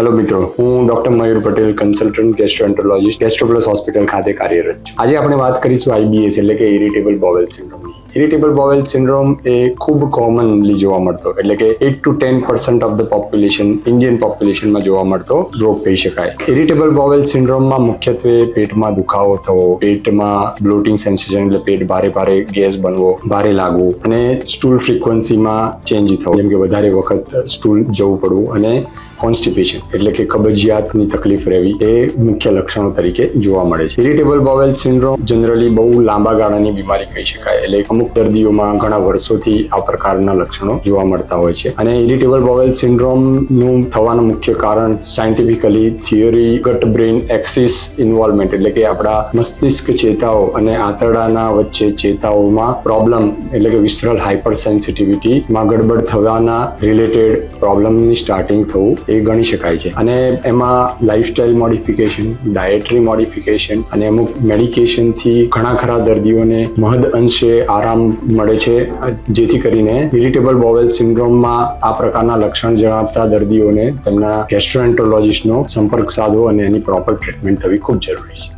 Hello મિત્રો, હું doctor મયુર Patel, consultant ગેસ્ટ્રોએન્ટરોલોજીસ્ટ, ગેસ્ટ્રોપ્લસ hospital ખાતે કાર્યરત છું. આજે આપણે વાત કરીશું IBS એટલે કે ઇરિટેબલ બોવેલ સિન્ડ્રોમની. ઇરિટેબલ બોવેલ સિન્ડ્રોમ એ ખૂબ કોમનલી જોવા મળતો, એટલે કે 8 to 10% of the population, Indian પોપ્યુલેશનમાં જોવા મળતો રોગ કહી શકાય. ઇરિટેબલ બોવેલ સિન્ડ્રોમમાં મુખ્યત્વે પેટમાં દુખાવો થવો, પેટમાં બ્લોટિંગ સેન્સેશન એટલે પેટ ભારે ભારે ગેસ બનવો, ભારે લાગવું અને સ્ટૂલ ફ્રીક્વન્સીમાં ચેન્જ થવો, જેમ કે વધારે વખત સ્ટૂલ જવું પડવું અને કોન્સ્ટિપેશન એટલે કે કબજિયાતની તકલીફ રહેવી એ મુખ્ય લક્ષણો તરીકે જોવા મળે છે. ઇરિટેબલ બોવેલ સિન્ડ્રોમ જનરલી બહુ લાંબા ગાળાની બીમારી કહી શકાય, એટલે અમુક દર્દીઓમાં ઘણા વર્ષોથી આ પ્રકારના લક્ષણો જોવા મળતા હોય છે. અને ઇરિટેબલ બોવેલ સિન્ડ્રોમનું થવાનું મુખ્ય કારણ scientifically theory gut brain axis involvement એટલે કે આપણા મસ્તિષ્ક ચેતાઓ અને આંતરડાના વચ્ચે ચેતાઓમાં પ્રોબ્લેમ એટલે કે વિસરલ હાઇપર સેન્સિટિવિટીમાં ગડબડ થવાના રિલેટેડ પ્રોબ્લેમની સ્ટાર્ટિંગ થવું એ ગણી શકાય છે. અને એમાં લાઇફસ્ટાઇલ મોડિફિકેશન, ડાયટરી મોડિફિકેશન અને અમુક મેડિકેશનથી ઘણા ખરા દર્દીઓને મહદ અંશે આરામ મળે છે, જેથી કરીને ઇરિટેબલ બોવેલ સિન્ડ્રોમમાં આ પ્રકારના લક્ષણ જણાવતા દર્દીઓને તેમના ગેસ્ટ્રોએન્ટરોલોજીસ્ટનો સંપર્ક સાધવો અને એની પ્રોપર ટ્રીટમેન્ટ થવી ખૂબ જરૂરી છે.